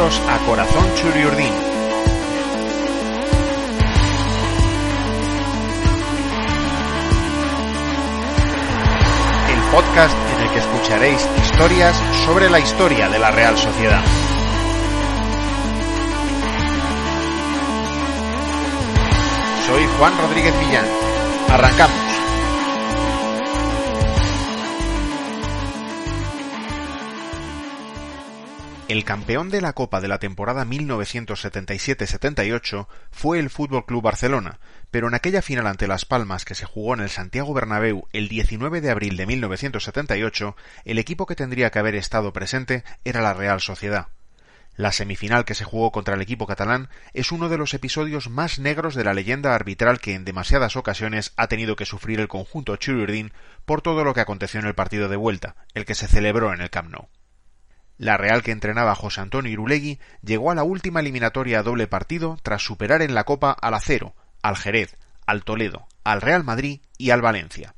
Bienvenidos a Corazón Churiurdin. El podcast en el que escucharéis historias sobre la historia de la Real Sociedad. Soy Juan Rodríguez Millán. Arrancamos. El campeón de la Copa de la temporada 1977-78 fue el FC Barcelona, pero en aquella final ante Las Palmas que se jugó en el Santiago Bernabéu el 19 de abril de 1978, el equipo que tendría que haber estado presente era la Real Sociedad. La semifinal que se jugó contra el equipo catalán es uno de los episodios más negros de la leyenda arbitral que en demasiadas ocasiones ha tenido que sufrir el conjunto Churiurdin por todo lo que aconteció en el partido de vuelta, el que se celebró en el Camp Nou. La Real que entrenaba José Antonio Irulegui llegó a la última eliminatoria a doble partido tras superar en la Copa al Acero, al Jerez, al Toledo, al Real Madrid y al Valencia.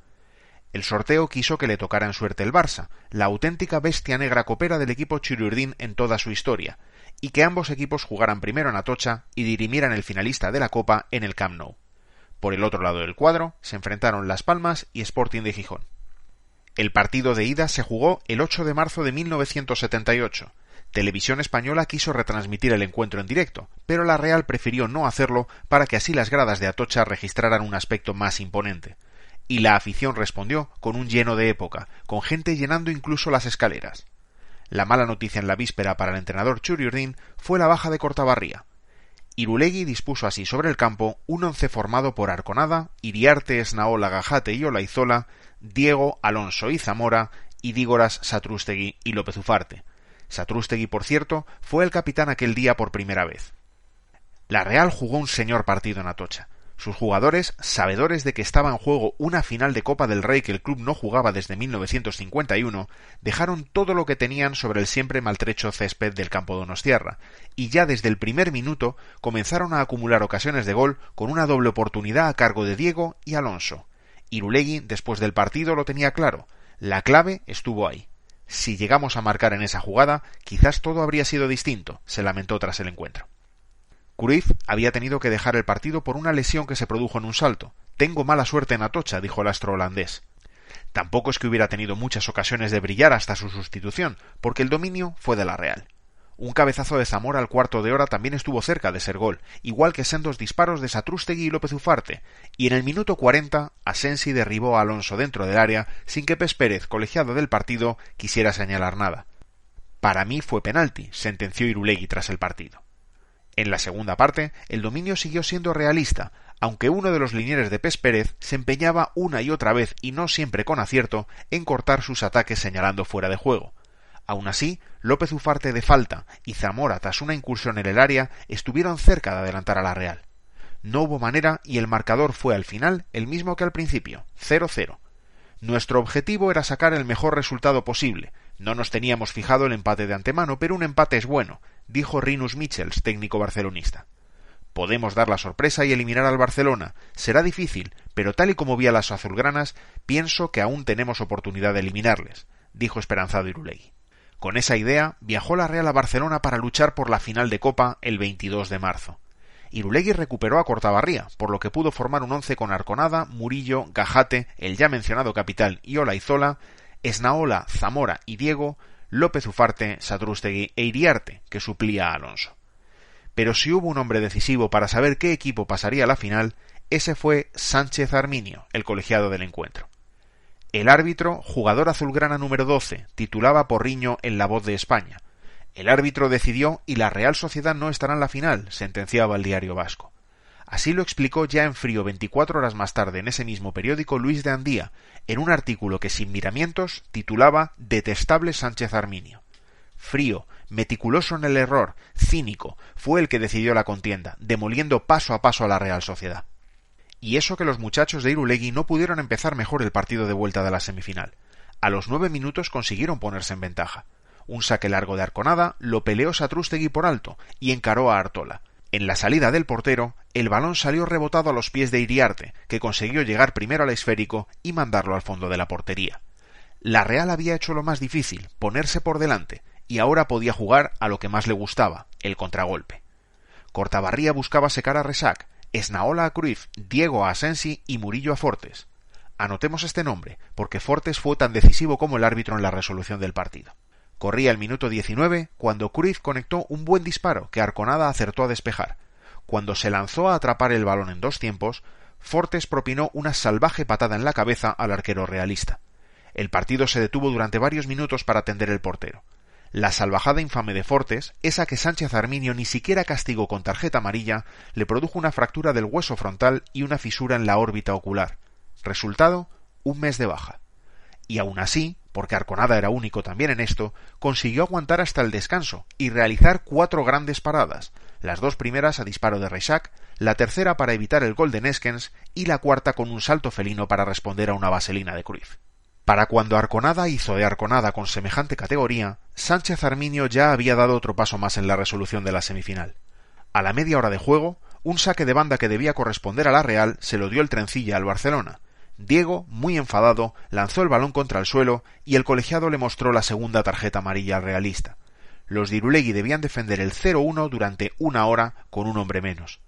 El sorteo quiso que le tocara en suerte el Barça, la auténtica bestia negra copera del equipo Churiurdin en toda su historia, y que ambos equipos jugaran primero en Atocha y dirimieran el finalista de la Copa en el Camp Nou. Por el otro lado del cuadro se enfrentaron Las Palmas y Sporting de Gijón. El partido de ida se jugó el 8 de marzo de 1978. Televisión Española quiso retransmitir el encuentro en directo, pero la Real prefirió no hacerlo para que así las gradas de Atocha registraran un aspecto más imponente. Y la afición respondió con un lleno de época, con gente llenando incluso las escaleras. La mala noticia en la víspera para el entrenador Churiurdin fue la baja de Cortabarría. Irulegui dispuso así sobre el campo un once formado por Arconada, Iriarte, Esnaola, Gajate y Olaizola, Diego, Alonso y Zamora, y Dígoras, Satrústegui y López Ufarte. Satrústegui, por cierto, fue el capitán aquel día por primera vez. La Real jugó un señor partido en Atocha. Sus jugadores, sabedores de que estaba en juego una final de Copa del Rey que el club no jugaba desde 1951, dejaron todo lo que tenían sobre el siempre maltrecho césped del campo donostiarra, y ya desde el primer minuto comenzaron a acumular ocasiones de gol con una doble oportunidad a cargo de Diego y Alonso. Irulegui, después del partido, lo tenía claro. La clave estuvo ahí. Si llegamos a marcar en esa jugada, quizás todo habría sido distinto, se lamentó tras el encuentro. Cruyff había tenido que dejar el partido por una lesión que se produjo en un salto. Tengo mala suerte en Atocha, dijo el astro holandés. Tampoco es que hubiera tenido muchas ocasiones de brillar hasta su sustitución, porque el dominio fue de la Real. Un cabezazo de Zamora al cuarto de hora también estuvo cerca de ser gol, igual que sendos disparos de Satrústegui y López Ufarte, y en el minuto 40 Asensi derribó a Alonso dentro del área sin que Pes Pérez, colegiado del partido, quisiera señalar nada. Para mí fue penalti, sentenció Irulegui tras el partido. En la segunda parte, el dominio siguió siendo realista, aunque uno de los linieres de Pes Pérez se empeñaba una y otra vez, y no siempre con acierto, en cortar sus ataques señalando fuera de juego. Aún así, López Ufarte de falta y Zamora tras una incursión en el área estuvieron cerca de adelantar a la Real. No hubo manera y el marcador fue al final el mismo que al principio, 0-0. Nuestro objetivo era sacar el mejor resultado posible. No nos teníamos fijado el empate de antemano, pero un empate es bueno, dijo Rinus Michels, técnico barcelonista. Podemos dar la sorpresa y eliminar al Barcelona. Será difícil, pero tal y como vi a las azulgranas, pienso que aún tenemos oportunidad de eliminarles, dijo esperanzado Irulegui. Con esa idea, viajó la Real a Barcelona para luchar por la final de Copa el 22 de marzo. Irulegui recuperó a Cortabarría, por lo que pudo formar un once con Arconada, Murillo, Gajate, el ya mencionado capital y Olaizola, Esnaola, Zamora y Diego, López Ufarte, Satrústegui e Iriarte, que suplía a Alonso. Pero si hubo un hombre decisivo para saber qué equipo pasaría a la final, ese fue Sánchez Arminio, el colegiado del encuentro. El árbitro, jugador azulgrana número 12, titulaba Porriño en La Voz de España. El árbitro decidió y la Real Sociedad no estará en la final, sentenciaba el diario vasco. Así lo explicó ya en frío 24 horas más tarde en ese mismo periódico Luis de Andía, en un artículo que sin miramientos titulaba Detestable Sánchez Arminio. Frío, meticuloso en el error, cínico, fue el que decidió la contienda, demoliendo paso a paso a la Real Sociedad. Y eso que los muchachos de Irulegui no pudieron empezar mejor el partido de vuelta de la semifinal. A los 9 minutos consiguieron ponerse en ventaja. Un saque largo de Arconada lo peleó Satrústegui por alto y encaró a Artola. En la salida del portero, el balón salió rebotado a los pies de Iriarte, que consiguió llegar primero al esférico y mandarlo al fondo de la portería. La Real había hecho lo más difícil, ponerse por delante, y ahora podía jugar a lo que más le gustaba, el contragolpe. Cortabarría buscaba secar a Resac, Esnaola a Cruyff, Diego a Asensi y Murillo a Fortes. Anotemos este nombre, porque Fortes fue tan decisivo como el árbitro en la resolución del partido. Corría el minuto 19 cuando Cruyff conectó un buen disparo que Arconada acertó a despejar. Cuando se lanzó a atrapar el balón en dos tiempos, Fortes propinó una salvaje patada en la cabeza al arquero realista. El partido se detuvo durante varios minutos para atender el portero. La salvajada infame de Fortes, esa que Sánchez Arminio ni siquiera castigó con tarjeta amarilla, le produjo una fractura del hueso frontal y una fisura en la órbita ocular. Resultado, 1 mes de baja. Y aún así, porque Arconada era único también en esto, consiguió aguantar hasta el descanso y realizar 4 grandes paradas, las 2 primeras a disparo de Resac, la tercera para evitar el gol de Neskens y la cuarta con un salto felino para responder a una vaselina de Cruyff. Para cuando Arconada hizo de Arconada con semejante categoría, Sánchez Arminio ya había dado otro paso más en la resolución de la semifinal. A la media hora de juego, un saque de banda que debía corresponder a la Real se lo dio el Trencilla al Barcelona. Diego, muy enfadado, lanzó el balón contra el suelo y el colegiado le mostró la segunda tarjeta amarilla al realista. Los de Irulegui debían defender el 0-1 durante 1 hora con un hombre menos.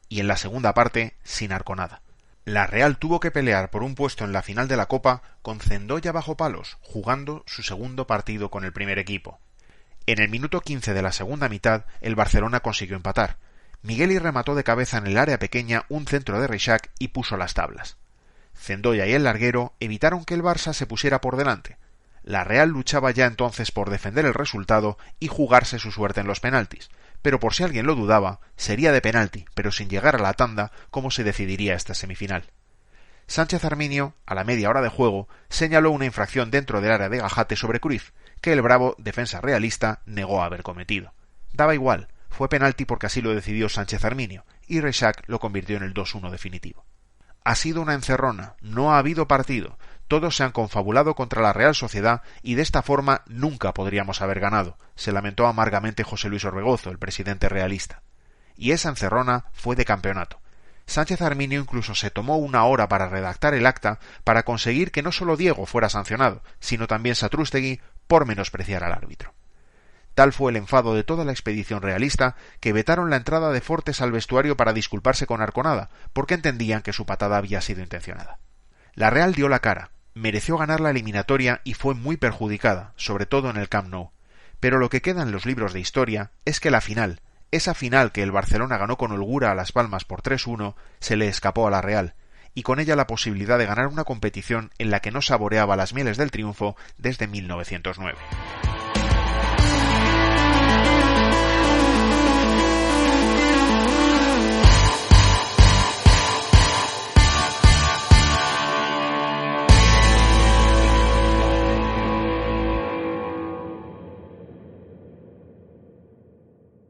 Y en la segunda parte, sin Arconada. La Real tuvo que pelear por un puesto en la final de la Copa con Cendoya bajo palos, jugando su segundo partido con el primer equipo. En el minuto 15 de la segunda mitad, el Barcelona consiguió empatar. Migueli remató de cabeza en el área pequeña un centro de Resac y puso las tablas. Cendoya y el larguero evitaron que el Barça se pusiera por delante. La Real luchaba ya entonces por defender el resultado y jugarse su suerte en los penaltis, pero por si alguien lo dudaba, sería de penalti, pero sin llegar a la tanda, como se decidiría esta semifinal. Sánchez Arminio, a la media hora de juego, señaló una infracción dentro del área de Gajate sobre Cruyff, que el bravo defensa realista negó haber cometido. Daba igual, fue penalti porque así lo decidió Sánchez Arminio, y Resac lo convirtió en el 2-1 definitivo. Ha sido una encerrona, no ha habido partido, todos se han confabulado contra la Real Sociedad y de esta forma nunca podríamos haber ganado, se lamentó amargamente José Luis Orbegozo, el presidente realista. Y esa encerrona fue de campeonato. Sánchez Arminio incluso se tomó 1 hora para redactar el acta para conseguir que no solo Diego fuera sancionado, sino también Satrústegui por menospreciar al árbitro. Tal fue el enfado de toda la expedición realista que vetaron la entrada de Fortes al vestuario para disculparse con Arconada, porque entendían que su patada había sido intencionada. La Real dio la cara, mereció ganar la eliminatoria y fue muy perjudicada, sobre todo en el Camp Nou. Pero lo que queda en los libros de historia es que la final, esa final que el Barcelona ganó con holgura a Las Palmas por 3-1, se le escapó a la Real, y con ella la posibilidad de ganar una competición en la que no saboreaba las mieles del triunfo desde 1909.